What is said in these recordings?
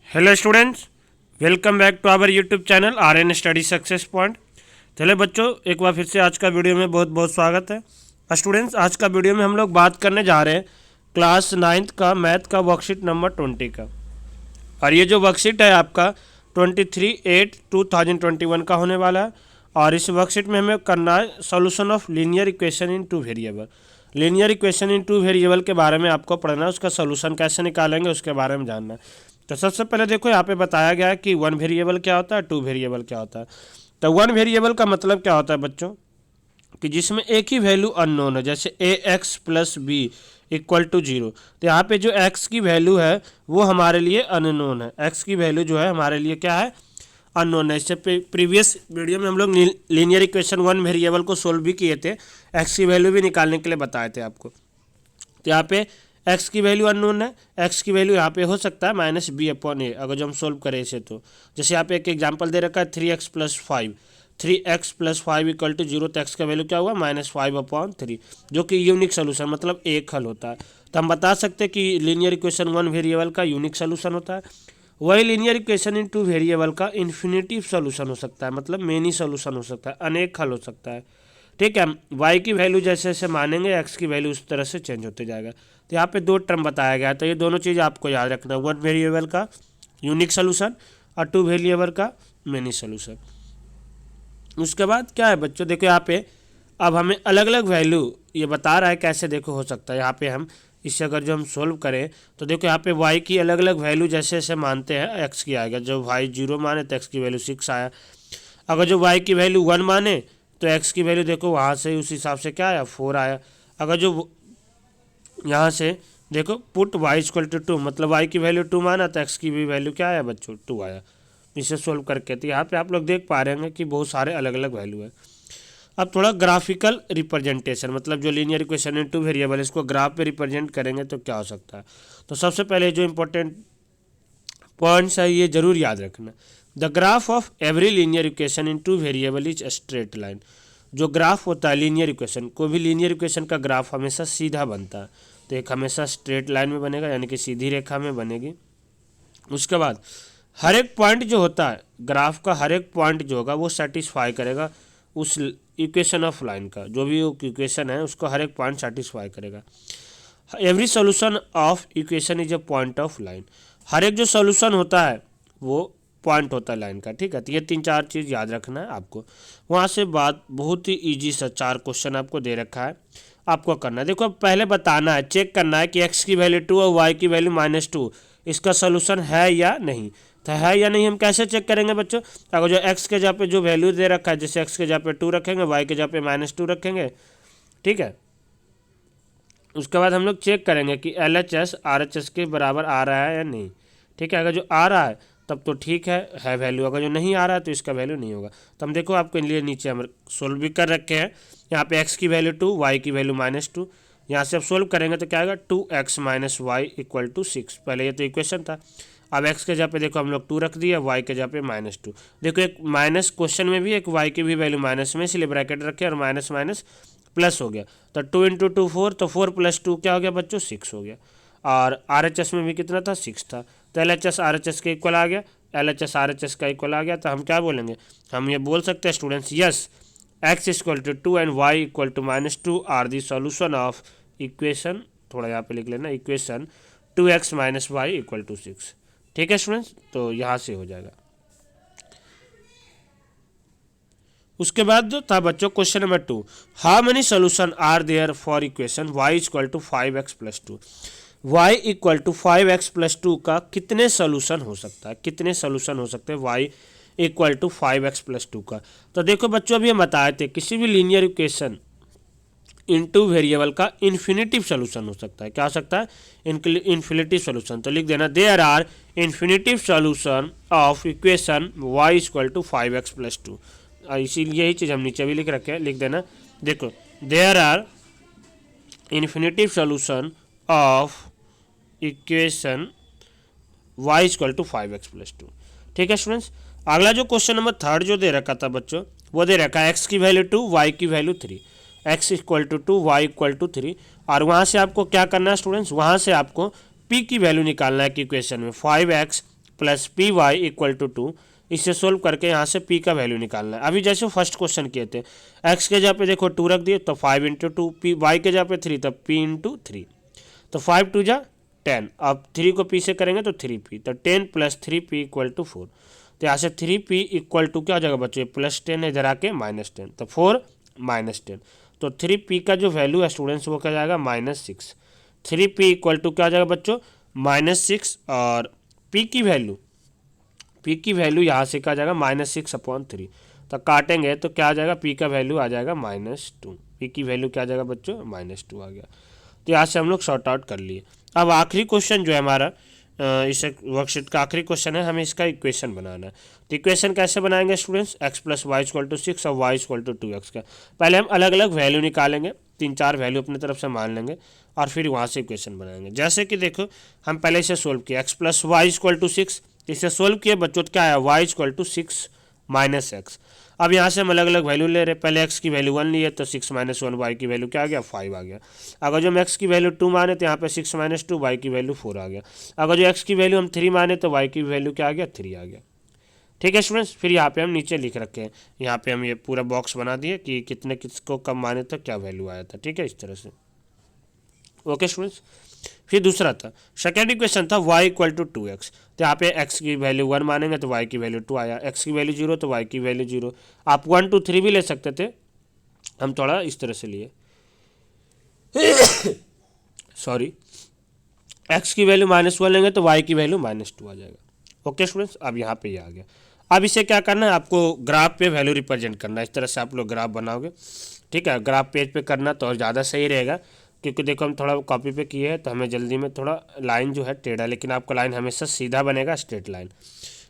Hello students, welcome back to our YouTube channel R N study success point. चले बच्चों, एक बार फिर से आज का वीडियो में बहुत बहुत स्वागत है। स्टूडेंट्स, आज का वीडियो में हम लोग बात करने जा रहे हैं क्लास 9th का मैथ का वर्कशीट नंबर 20 का। और ये जो वर्कशीट है आपका 23/8/2021 का होने वाला है। और इस वर्कशीट में हमें करना है solution of linear equation in two variable. Linear equation in two variable के बारे में आपको पढ़ना है, उसका सोल्यूशन कैसे निकालेंगे उसके बारे में जानना है। तो सबसे पहले देखो, यहाँ पे बताया गया है कि वन वेरिएबल क्या होता है, टू वेरिएबल क्या होता है। तो वन वेरिएबल का मतलब क्या होता है बच्चों, कि जिसमें एक ही वैल्यू अननोन है, जैसे a x plus b equal to 0। तो यहाँ पे जो x की वैल्यू है वो हमारे लिए अननोन है। x की वैल्यू जो है हमारे लिए क्या है, अननोन है। इससे प्रीवियस वीडियो में हम लोग लीनियर इक्वेशन वन वेरिएबल को सोल्व भी किए थे, x की वैल्यू भी निकालने के लिए बताए थे आपको। तो यहाँ पे x की वैल्यू अननोन है, x की वैल्यू यहाँ पे हो सकता है -b/a, अगर जो हम सोल्व करें इसे। तो जैसे यहाँ पे एक एग्जांपल दे रखा है 3x + 5, 3x + 5 = 0। तो x का वैल्यू क्या हुआ, -5/3, जो कि यूनिक सोल्यूशन मतलब एक हल होता है। तो हम बता सकते हैं कि लीनियर इक्वेशन वन वेरिएबल का यूनिक सोल्यूशन होता है। वही linear equation in two variable का इन्फिनिटिव सोल्यूशन हो सकता है, मतलब मेनी सोल्यूशन हो सकता है, अनेक हल हो सकता है। ठीक है, y की वैल्यू जैसे जैसे मानेंगे x की वैल्यू उस तरह से चेंज होते जाएगा। तो यहाँ पे दो टर्म बताया गया है, तो ये दोनों चीज़ आपको याद रखना है, वन वेरिएबल का यूनिक सोल्यूशन और टू वेरिएबल का मेनी सोल्यूशन। उसके बाद क्या है बच्चों, देखो यहाँ पे अब हमें अलग अलग वैल्यू ये बता रहा है कैसे देखो हो सकता है। यहाँ पे हम इससे अगर जो हम सोल्व करें तो देखो यहाँ पे y की अलग अलग वैल्यू जैसे जैसे मानते हैं x की आएगा। जब y 0 माने तो x की वैल्यू 6 आया। अगर जो y की वैल्यू 1 माने तो x की वैल्यू देखो वहाँ से उस हिसाब से क्या आया, 4 आया। अगर जो यहाँ से देखो पुट y = 2, मतलब y की वैल्यू 2 माना तो x की भी वैल्यू क्या आया बच्चों, 2 आया। इसे सोल्व करके तो यहाँ पे आप लोग देख पा रहे हैं कि बहुत सारे अलग अलग वैल्यू है। अब थोड़ा ग्राफिकल रिप्रेजेंटेशन, मतलब जो linear equation in two variable इसको ग्राफ पे रिप्रेजेंट करेंगे तो क्या हो सकता है। तो सबसे पहले जो इंपॉर्टेंट पॉइंट्स है ये जरूर याद रखना। The graph of every linear equation in two variable is straight line. जो ग्राफ होता है लीनियर इक्वेशन, कोई भी लीनियर इक्वेशन का ग्राफ हमेशा सीधा बनता है। तो एक हमेशा स्ट्रेट लाइन में बनेगा, यानी कि सीधी रेखा में बनेगी। उसके बाद हर एक पॉइंट जो होता है ग्राफ का, हर एक पॉइंट जो होगा वो सेटिस्फाई करेगा उस इक्वेशन ऑफ लाइन का। जो भी इक्वेशन है उसको हर एक पॉइंट सेटिस्फाई करेगा। Every solution of equation is a point of line. हर एक जो सोल्यूशन होता है वो पॉइंट होता है लाइन का। ठीक है, तो ये 3-4 चीज़ याद रखना है आपको। वहाँ से बात बहुत ही ईजी सा 4 क्वेश्चन आपको दे रखा है, आपको करना है। देखो पहले बताना है, चेक करना है कि x की वैल्यू 2 और y की वैल्यू -2 इसका सोल्यूशन है या नहीं। तो है या नहीं हम कैसे चेक करेंगे बच्चों, अगर जो x के जगह पे जो वैल्यू दे रखा है, जैसे x के जगह पे 2 रखेंगे, y के जगह पे -2 रखेंगे। ठीक है, उसके बाद हम लोग चेक करेंगे कि LHS RHS के बराबर आ रहा है या नहीं। ठीक है, अगर जो आ रहा है तब तो ठीक है वैल्यू। अगर जो नहीं आ रहा है तो इसका वैल्यू नहीं होगा। तो हम देखो आपके लिए नीचे हम सोल्व भी कर रखे हैं। यहाँ पे x की वैल्यू 2, y की वैल्यू -2। यहाँ से अब सोल्व करेंगे तो क्या आएगा, 2x - y = 6। पहले ये तो इक्वेशन था। अब x के जगह पे देखो हम लोग 2 रख दिया, y के जगह पे -2। देखो एक माइनस क्वेश्चन में भी एक y की भी वैल्यू माइनस में, इसलिए ब्रैकेट रखे और माइनस माइनस प्लस हो गया। तो 2 × 2 4, तो 4 + 2 क्या हो गया बच्चों, 6 हो गया। और RHS में भी कितना था, 6 था। तो LHS RHS के इक्वल आ गया, LHS RHS का इक्वल आ गया। तो हम क्या बोलेंगे, हम ये बोल सकते हैं students, yes x = 2 and y = -2 are the solution of equation, थोड़ा यहाँ पे लिख लेना, इक्वेशन 2x - y = 6। ठीक है स्टूडेंट्स, तो यहाँ से हो जाएगा। उसके बाद जो था बच्चों question number 2, how many solution are there for equation y = 5x + 2। y = 5x + 2 का कितने सोल्यूशन हो सकता है, कितने सोल्यूशन हो सकते हैं y = 5x + 2 का। तो देखो बच्चों अभी हम बताए थे किसी भी लीनियर इक्वेशन इनटू वेरिएबल का इन्फिनिटिव सोल्यूशन हो सकता है। क्या हो सकता है, इन्फिनिटिव सोल्यूशन। तो लिख देना, there are infinitive solution of equation y = 5x + 2। इसीलिए यही चीज़ हम नीचे भी लिख रखे हैं, लिख देना। देखो there are infinitive solution of equation y = 5x + 2। ठीक है स्टूडेंट्स, अगला जो क्वेश्चन नंबर 3 जो दे रखा था बच्चों, वो दे रखा है x की वैल्यू 2, y की वैल्यू 3। x = 2, y = 3। और वहाँ से आपको क्या करना है स्टूडेंट्स, वहाँ से आपको p की वैल्यू निकालना है कि इक्वेशन में 5x plus p y equal to 2, इससे सोल्व करके यहाँ से p का वैल्यू निकालना है। अभी जैसे फर्स्ट क्वेश्चन किए थे, x के जगह पे देखो 2 रख दिए तो 5 इंटू 2, पी वाई के जगह पे 3 तो p इंटू 3, तो 5 2 जा 10, अब 3 को p से करेंगे तो 3p, तो 10 प्लस 3p इक्वल टू 4, तो यहाँ से 3p इक्वल टू क्या हो जाएगा बच्चों, प्लस 10 है इधर आके -10, तो 4 -10, तो 3p का जो वैल्यू है स्टूडेंट्स वो क्या जाएगा -6, 3p इक्वल टू क्या हो जाएगा बच्चों -6, और p की वैल्यू यहाँ से क्या आ जाएगा -6/3, तो काटेंगे तो क्या आ जाएगा, p का वैल्यू आ जाएगा -2, p की वैल्यू क्या आ जाएगा बच्चों -2 आ गया। तो यहाँ से हम लोग शॉर्ट आउट कर लिए। अब आखिरी क्वेश्चन जो है हमारा इस वर्कशीट का आखिरी क्वेश्चन है, हमें इसका इक्वेशन बनाना है। तो इक्वेशन कैसे बनाएंगे students, x plus y equal to 6 और y इक्वल टू 2x का पहले हम अलग अलग वैल्यू निकालेंगे, 3-4 वैल्यू अपनी तरफ से मान लेंगे और फिर वहाँ से इक्वेशन बनाएंगे। जैसे कि देखो हम पहले इसे सोल्व किया, x plus y equal to 6, इसे सोल्व किए बच्चों तो क्या आया, y equal to 6 minus x. अब यहाँ से हम अलग अलग वैल्यू ले रहे, पहले x की वैल्यू 1 लिए तो 6 माइनस 1 y की वैल्यू क्या आ गया 5 आ गया। अगर जो हम x की वैल्यू 2 माने तो यहाँ पे 6 माइनस 2 y की वैल्यू 4 आ गया। अगर जो x की वैल्यू हम 3 माने तो y की वैल्यू क्या आ गया 3 आ गया। ठीक है स्टूडेंट्स, फिर यहाँ पे हम नीचे लिख रखे हैं, यहाँ पे हम ये पूरा बॉक्स बना दिए कि कितने किसको कब माने तो क्या वैल्यू आया था। ठीक है इस तरह से, ओके स्टूडेंट्स। फिर दूसरा था, सेकेंड इक्वेशन था y इक्वल टू 2x, तो यहाँ पे x की वैल्यू 1 मानेंगे तो y की वैल्यू 2 आया, x की वैल्यू 0 तो y की वैल्यू 0। आप 1 2 3 भी ले सकते थे, हम थोड़ा इस तरह से लिए सॉरी, x की वैल्यू -1 लेंगे तो y की वैल्यू -2 आ जाएगा। ओके स्टूडेंट्स, अब यहाँ पे ये आ गया। अब इसे क्या करना है, आपको ग्राफ पे वैल्यू रिप्रेजेंट करना है, इस तरह से आप लोग ग्राफ बनाओगे। ठीक है, ग्राफ पेज पे करना तो और ज़्यादा सही रहेगा, क्योंकि देखो हम थोड़ा कॉपी पे किए हैं तो हमें जल्दी में थोड़ा लाइन जो है टेढ़ा, लेकिन आपका लाइन हमेशा सीधा बनेगा, स्ट्रेट लाइन।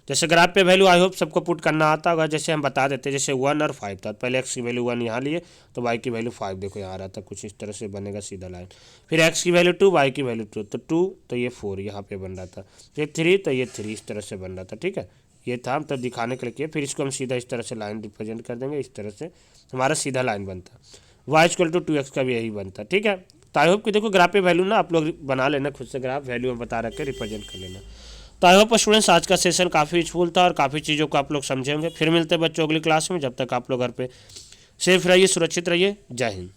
जैसे ग्राफ पे वैल्यू आई होप सबको पुट करना आता होगा, जैसे हम बता देते जैसे 1 और 5 था, पहले x की वैल्यू 1 यहाँ लिए तो y की वैल्यू 5 देखो यहाँ आ रहा था, कुछ इस तरह से बनेगा सीधा लाइन। फिर x की वैल्यू 2 y की वैल्यू 2, तो 2 तो ये 4 यहाँ पे बन रहा था, फिर 3 तो ये 3 इस तरह से बन रहा था। ठीक है, ये था हम तो दिखाने के लिए किया, फिर इसको हम सीधा इस तरह से लाइन रिप्रेजेंट कर देंगे, इस तरह से हमारा सीधा लाइन बनता। y इक्वल टू 2x का भी यही बनता। ठीक है, तो आई होप कि देखो ग्राफ पे वैल्यू ना आप लोग बना लेना खुद से, ग्राफ वैल्यू में बता रख के रिप्रेजेंट कर लेना। तो आई होप स्टूडेंट्स आज का सेशन काफ़ी यूजफुल था और काफ़ी चीज़ों को आप लोग समझे होंगे। फिर मिलते हैं बच्चों अगली क्लास में, जब तक आप लोग घर पे सेफ रहिए, सुरक्षित रहिए। जय हिंद।